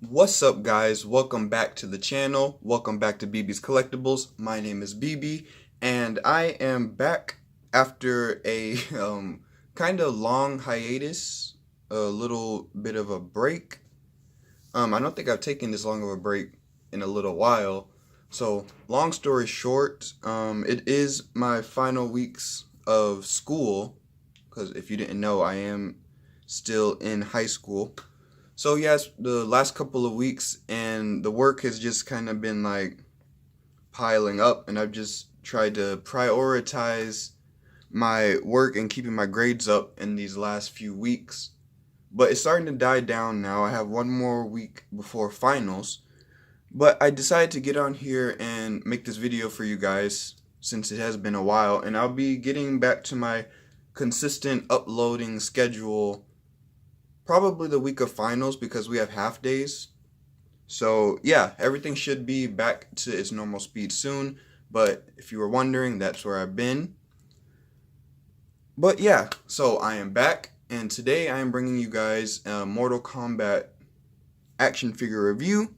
What's up, guys? Welcome back to the channel. Welcome back to BB's Collectibles. My name is BB, and I am back after a kind of long hiatus, a little bit of a break. I don't think I've taken this long of a break in a little while. So, long story short, it is my final weeks of school, because if you didn't know, I am still in high school. So yes, the last couple of weeks and the work has just kind of been like piling up, and I've just tried to prioritize my work and keeping my grades up in these last few weeks. But it's starting to die down now. I have one more week before finals. But I decided to get on here and make this video for you guys since it has been a while, and I'll be getting back to my consistent uploading schedule probably the week of finals because we have half days. So yeah, everything should be back to its normal speed soon. But if you were wondering, that's where I've been. But yeah, so I am back, and today I am bringing you guys a Mortal Kombat action figure review.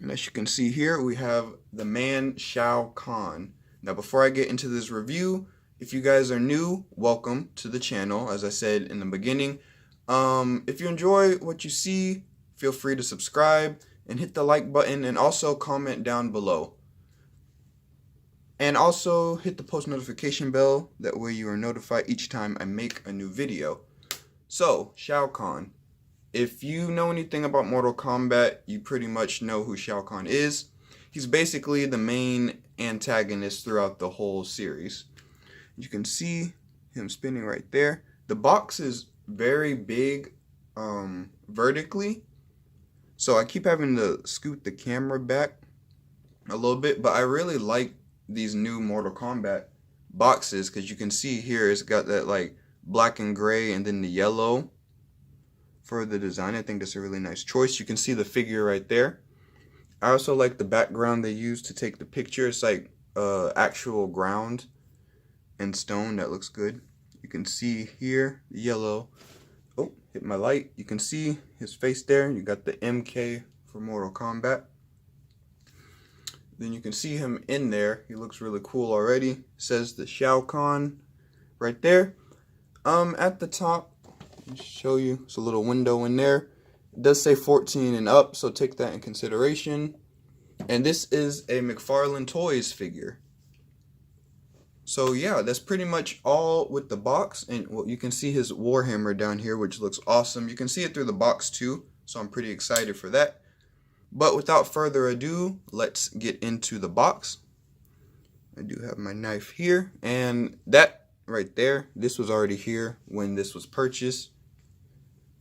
And as you can see here, we have the man Shao Kahn. Now before I get into this review, if you guys are new, welcome to the channel. As I said in the beginning, if you enjoy what you see, feel free to subscribe and hit the like button, and also comment down below. And also hit the post notification bell, that way you are notified each time I make a new video. So, Shao Kahn. If you know anything about Mortal Kombat, you pretty much know who Shao Kahn is. He's basically the main antagonist throughout the whole series. You can see him spinning right there. The box is very big vertically, so I keep having to scoot the camera back a little bit, but I really like these new Mortal Kombat boxes because you can see here it's got that like black and gray and then the yellow for the design. I think that's a really nice choice. You can see the figure right there. I also like the background they use to take the picture. It's like actual ground and stone. That looks good. You can see here the yellow. Oh, hit my light. You can see his face there. You got the MK for Mortal Kombat. Then you can see him in there. He looks really cool already. It says the Shao Kahn right there. At the top, let me show you. It's a little window in there. It does say 14 and up, so take that in consideration. And this is a Mcfarlane Toys figure. So yeah, that's pretty much all with the box. And well, you can see his Warhammer down here, which looks awesome. You can see it through the box too, so I'm pretty excited for that. But without further ado, let's get into the box. I do have my knife here, and that right there, this was already here when this was purchased.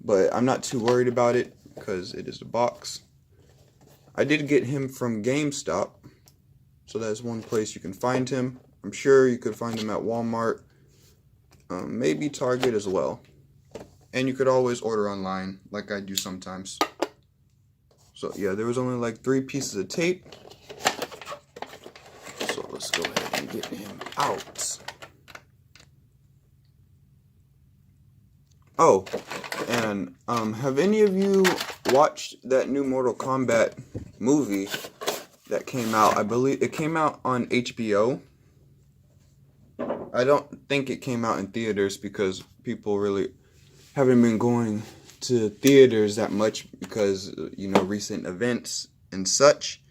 But I'm not too worried about it because it is the box. I did get him from GameStop, so that's one place you can find him. I'm sure you could find him at Walmart, maybe Target as well. And you could always order online, like I do sometimes. So yeah, there was only like 3 pieces of tape. So let's go ahead and get him out. Oh, and have any of you watched that new Mortal Kombat movie that came out? I believe it came out on HBO. I don't think it came out in theaters because people really haven't been going to theaters that much because, you know, recent events and such.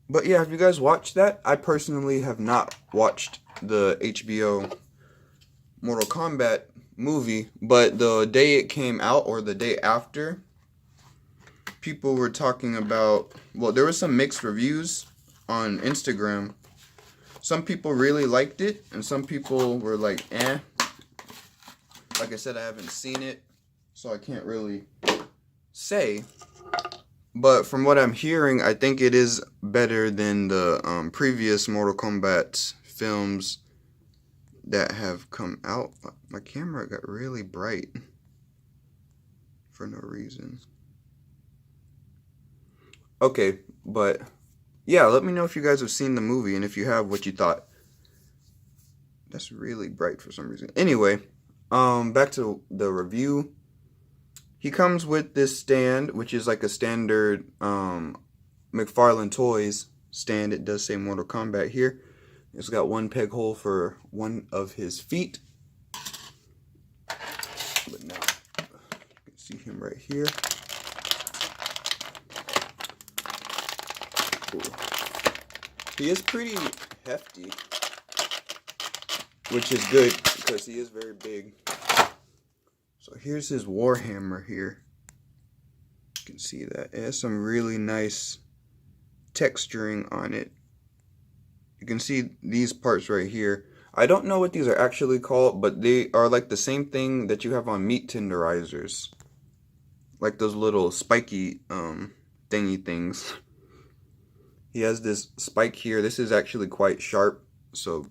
But yeah, have you guys watched that? I personally have not watched the HBO Mortal Kombat movie, but the day it came out or the day after, people were talking about, well, there were some mixed reviews on Instagram. Some people really liked it, and some people were like, eh. Like I said, I haven't seen it, so I can't really say. But from what I'm hearing, I think it is better than the previous Mortal Kombat films that have come out. My camera got really bright for no reason. Okay, but yeah, let me know if you guys have seen the movie, and if you have, what you thought. That's really bright for some reason. Anyway, back to the review. He comes with this stand, which is like a standard Mcfarlane Toys stand. It does say Mortal Kombat here. It's got one peg hole for one of his feet. But now you can see him right here. Ooh. He is pretty hefty, which is good because he is very big. So here's his Warhammer here. You can see that. It has some really nice texturing on it. You can see these parts right here. I don't know what these are actually called, but they are like the same thing that you have on meat tenderizers. Like those little spiky thingy things. He has this spike here. This is actually quite sharp, so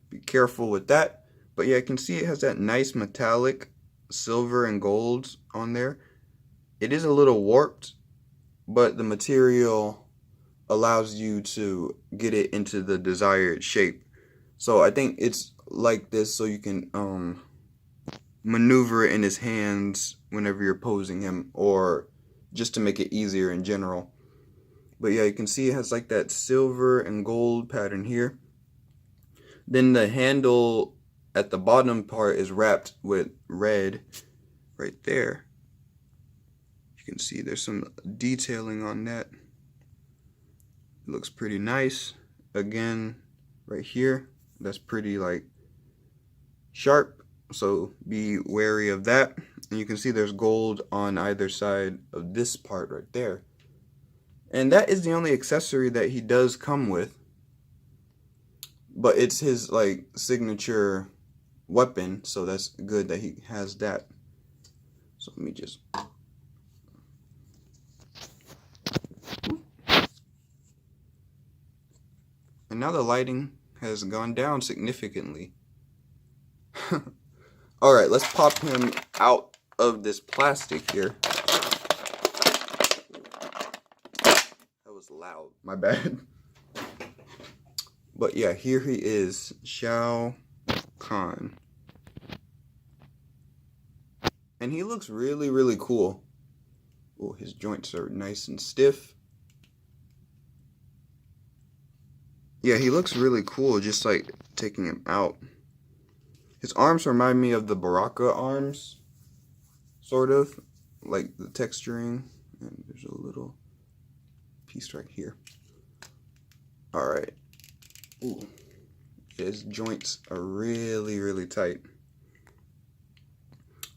be careful with that. But yeah, I can see it has that nice metallic silver and gold on there. It is a little warped, but the material allows you to get it into the desired shape. So I think it's like this so you can maneuver it in his hands whenever you're posing him, or just to make it easier in general. But yeah, you can see it has like that silver and gold pattern here. Then the handle at the bottom part is wrapped with red right there. You can see there's some detailing on that. It looks pretty nice. Again, right here, that's pretty like sharp, so be wary of that. And you can see there's gold on either side of this part right there. And that is the only accessory that he does come with. But it's his like signature weapon, so that's good that he has that. So let me just... And now the lighting has gone down significantly. Alright, let's pop him out of this plastic here. That was loud, my bad. But yeah, here he is, Shao Kahn. And he looks really, really cool. Oh, his joints are nice and stiff. Yeah, he looks really cool, just like taking him out. His arms remind me of the Baraka arms, sort of, like the texturing. And there's a little piece right here. Alright. Ooh. His joints are really, really tight.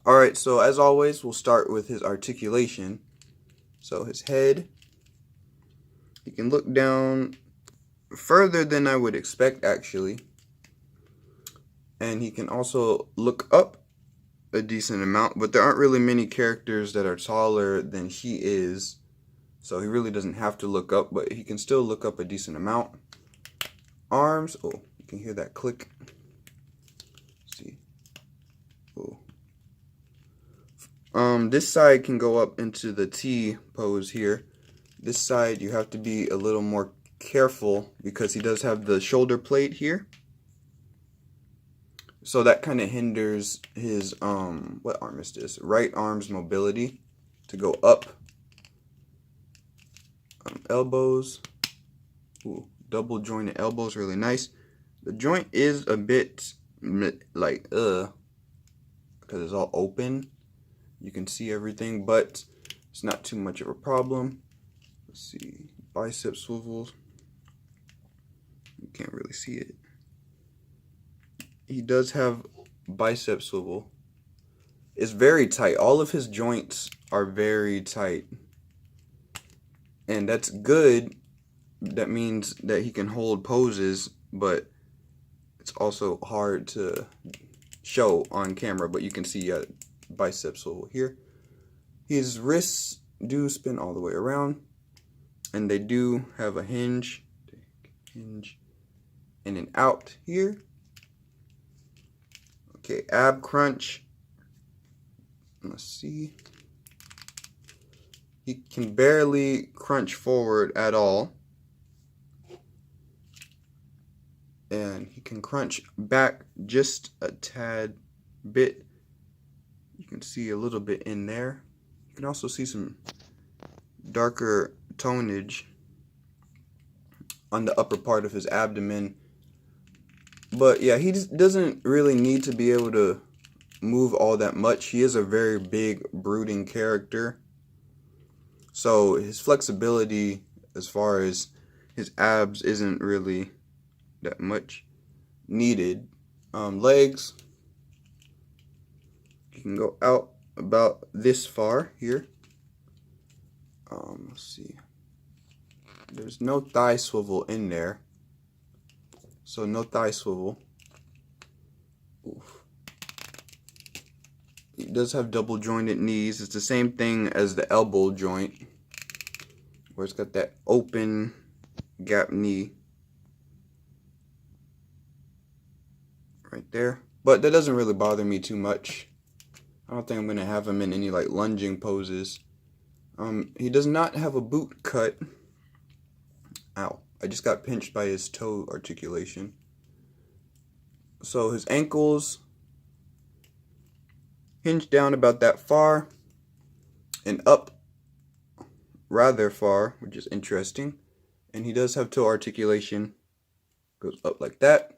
Alright, so as always, we'll start with his articulation. So his head, you can look down further than I would expect, actually. And he can also look up a decent amount, but there aren't really many characters that are taller than he is. So he really doesn't have to look up, but he can still look up a decent amount. Arms, oh, you can hear that click. Let's see. Oh. This side can go up into the T pose here. This side you have to be a little more careful because he does have the shoulder plate here. So that kind of hinders his, what arm is this? Right arm's mobility to go up. Elbows. Ooh, double jointed elbows, really nice. The joint is a bit like, because it's all open. You can see everything, but it's not too much of a problem. Let's see, bicep swivels. You can't really see it. He does have bicep swivel. It's very tight. All of his joints are very tight. And that's good. That means that he can hold poses, but it's also hard to show on camera. But you can see bicep swivel here. His wrists do spin all the way around, and they do have a hinge and an out here. Okay, ab crunch. Let's see. He can barely crunch forward at all. And he can crunch back just a tad bit. You can see a little bit in there. You can also see some darker tonage on the upper part of his abdomen. But yeah, he just doesn't really need to be able to move all that much. He is a very big, brooding character. So his flexibility as far as his abs isn't really that much needed. Legs, you can go out about this far here. Let's see. There's no thigh swivel in there. So no thigh swivel. Oof. He does have double jointed knees. It's the same thing as the elbow joint, where it's got that open gap knee right there. But that doesn't really bother me too much. I don't think I'm going to have him in any like lunging poses. He does not have a boot cut. Ow. I just got pinched by his toe articulation. So his ankles hinge down about that far and up rather far, which is interesting. And he does have toe articulation. Goes up like that.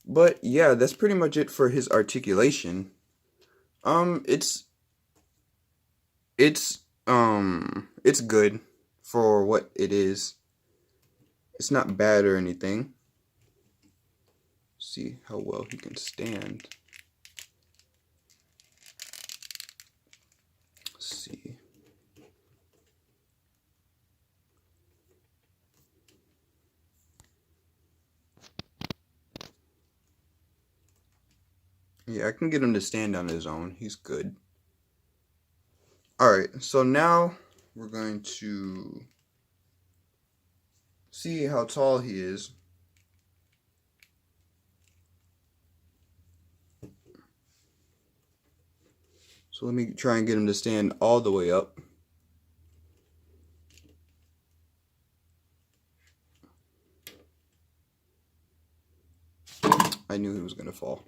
But yeah, that's pretty much it for his articulation. It's good for what it is. It's not bad or anything. See how well he can stand. Let's see. Yeah, I can get him to stand on his own. He's good. Alright, so now we're going to see how tall he is. So let me try and get him to stand all the way up. I knew he was going to fall.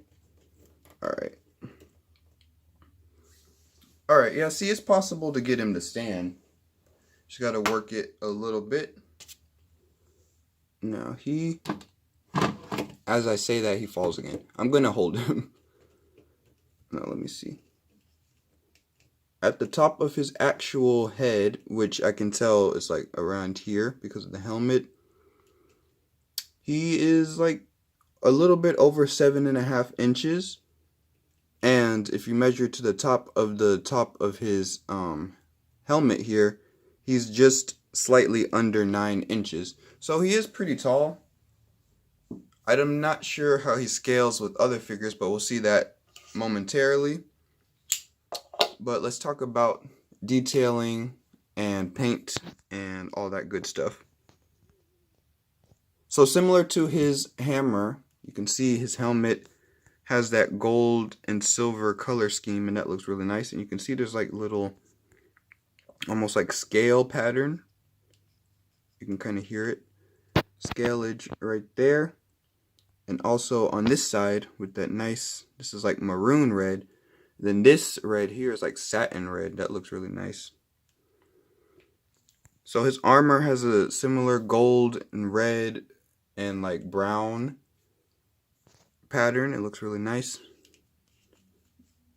Alright. Alright, yeah, see, it's possible to get him to stand. Just got to work it a little bit. Now, as I say that, he falls again. I'm going to hold him. Now, let me see. At the top of his actual head, which I can tell is like around here because of the helmet, he is like a little bit over 7.5 inches. And if you measure to the top of his helmet here, he's just slightly under 9 inches. So he is pretty tall. I'm not sure how he scales with other figures, but we'll see that momentarily. But let's talk about detailing and paint and all that good stuff. So similar to his hammer, you can see his helmet has that gold and silver color scheme, and that looks really nice. And you can see there's like little, almost like scale pattern. You can kind of hear it. Scalage right there. And also on this side with that nice, this is like maroon red. Then this red here is like satin red. That looks really nice. So his armor has a similar gold and red and like brown pattern. It looks really nice.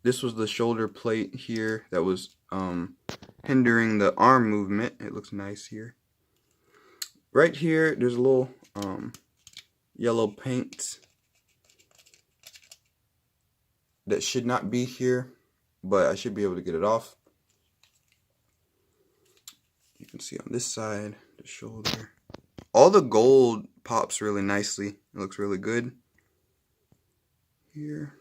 This was the shoulder plate here that was hindering the arm movement. It looks nice here. Right here, there's a little yellow paint that should not be here, but I should be able to get it off. You can see on this side, the shoulder. All the gold pops really nicely. It looks really good. Here,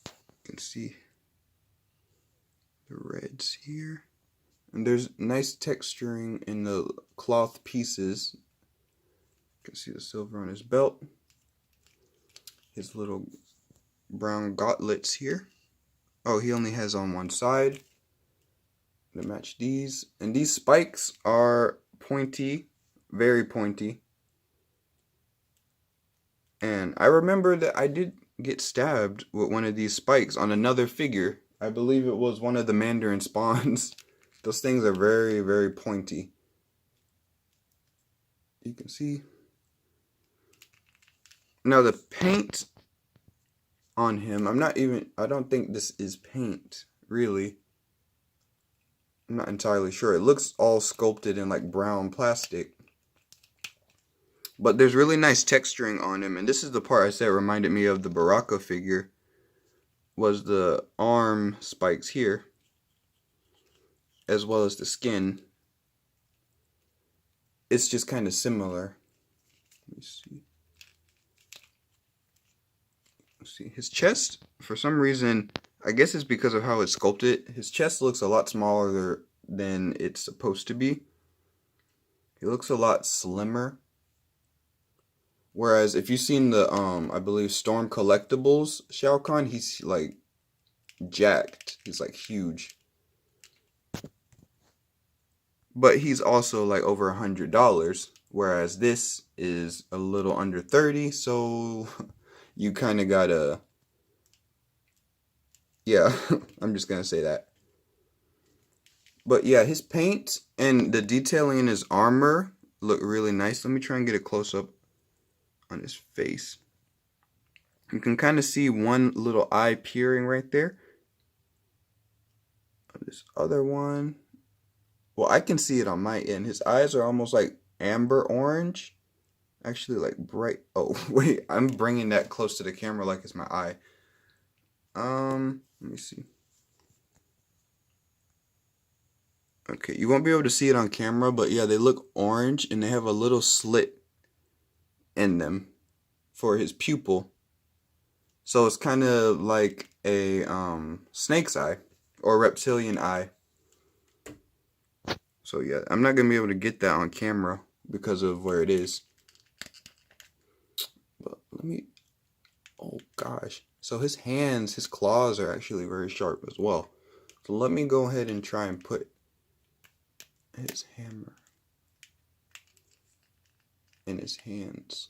you can see the reds here. And there's nice texturing in the cloth pieces. You can see the silver on his belt. His little brown gauntlets here. Oh, he only has on one side to match these. And these spikes are pointy, very pointy. And I remember that I did get stabbed with one of these spikes on another figure. I believe it was one of the Mandarin spawns. Those things are very, very pointy. You can see. Now the paint on him, I don't think this is paint, really. I'm not entirely sure. It looks all sculpted in like brown plastic. But there's really nice texturing on him. And this is the part I said reminded me of the Baraka figure. Was the arm spikes here. As well as the skin. It's just kind of similar. Let me see. Let's see. His chest, for some reason, I guess it's because of how it's sculpted. His chest looks a lot smaller than it's supposed to be. He looks a lot slimmer. Whereas if you've seen the I believe Storm Collectibles Shao Kahn, he's like jacked. He's like huge. But he's also like over $100. Whereas this is a little under 30, so you kind of gotta, yeah, I'm just gonna say that. But yeah, his paint and the detailing in his armor look really nice. Let me try and get a close-up on his face. You can kind of see one little eye peering right there. This other one, well, I can see it on my end. His eyes are almost like amber orange. Actually, like bright. Oh, wait, I'm bringing that close to the camera like it's my eye. Let me see. Okay, you won't be able to see it on camera, but yeah, they look orange and they have a little slit in them for his pupil. So it's kind of like a snake's eye or reptilian eye. So yeah, I'm not going to be able to get that on camera because of where it is. But let me, oh gosh. So his hands, his claws are actually very sharp as well. So let me go ahead and try and put his hammer in his hands.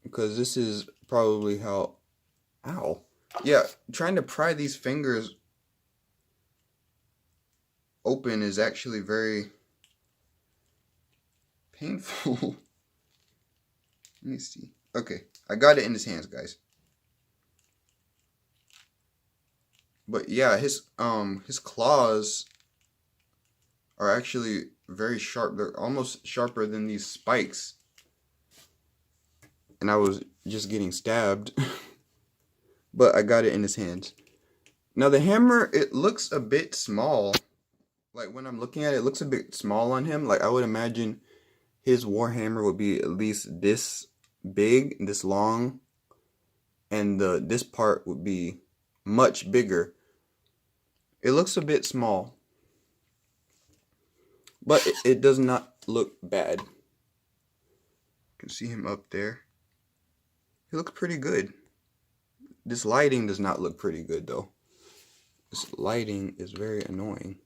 Because this is probably how, ow. Yeah, trying to pry these fingers open is actually very painful. Let me see. Okay, I got it in his hands, guys. But yeah, his claws are actually very sharp. They're almost sharper than these spikes. And I was just getting stabbed. But I got it in his hands. Now the hammer, it looks a bit small. Like when I'm looking at it, it looks a bit small on him. Like I would imagine his warhammer would be at least this big, this long. And this part would be much bigger. It looks a bit small. But it does not look bad. You can see him up there. He looks pretty good. This lighting does not look pretty good though. This lighting is very annoying.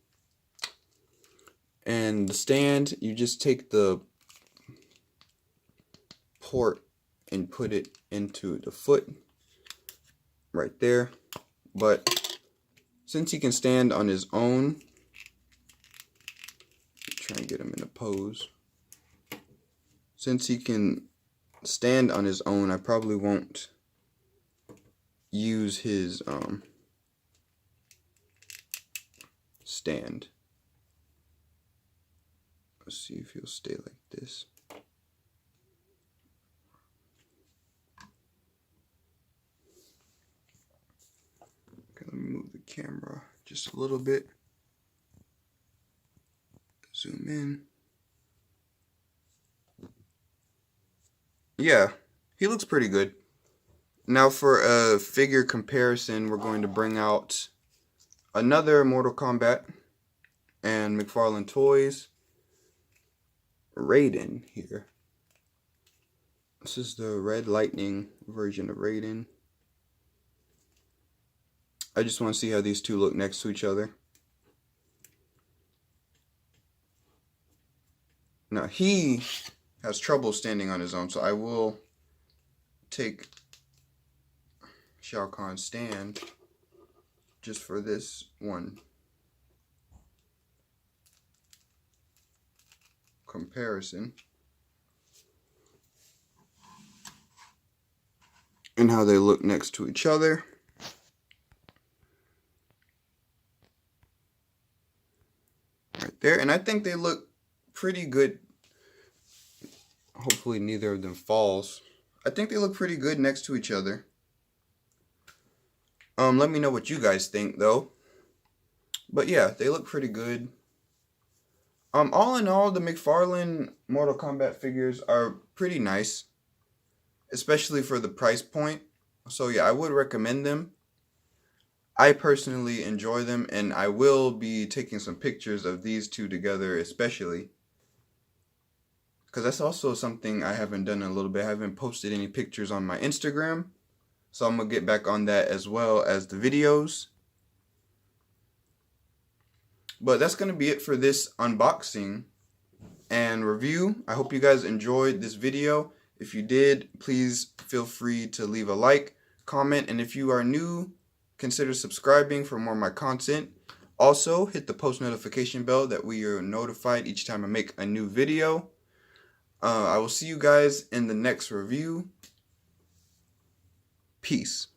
And the stand, you just take the port and put it into the foot right there. But since he can stand on his own, try and get him in a pose. Since he can stand on his own, I probably won't use his stand. Let's see if he'll stay like this. Okay, let me move the camera just a little bit. Zoom in. Yeah, he looks pretty good. Now for a figure comparison, we're going to bring out another Mortal Kombat and Mcfarlane Toys Raiden here. This is the Red Lightning version of Raiden. I just want to see how these two look next to each other. Now he has trouble standing on his own, so I will take Shao Kahn stand just for this one comparison. And how they look next to each other. Right there. And I think they look pretty good. Hopefully neither of them falls. I think they look pretty good next to each other. Let me know what you guys think though. But yeah, they look pretty good. All in all, the Mcfarlane Mortal Kombat figures are pretty nice, especially for the price point. So yeah, I would recommend them. I personally enjoy them, and I will be taking some pictures of these two together, especially because that's also something I haven't done in a little bit. I haven't posted any pictures on my Instagram, so I'm gonna get back on that as well as the videos. But that's gonna be it for this unboxing and review. I hope you guys enjoyed this video. If you did, please feel free to leave a like, comment, and if you are new, consider subscribing for more of my content. Also, hit the post notification bell that we are notified each time I make a new video. I will see you guys in the next review. Peace.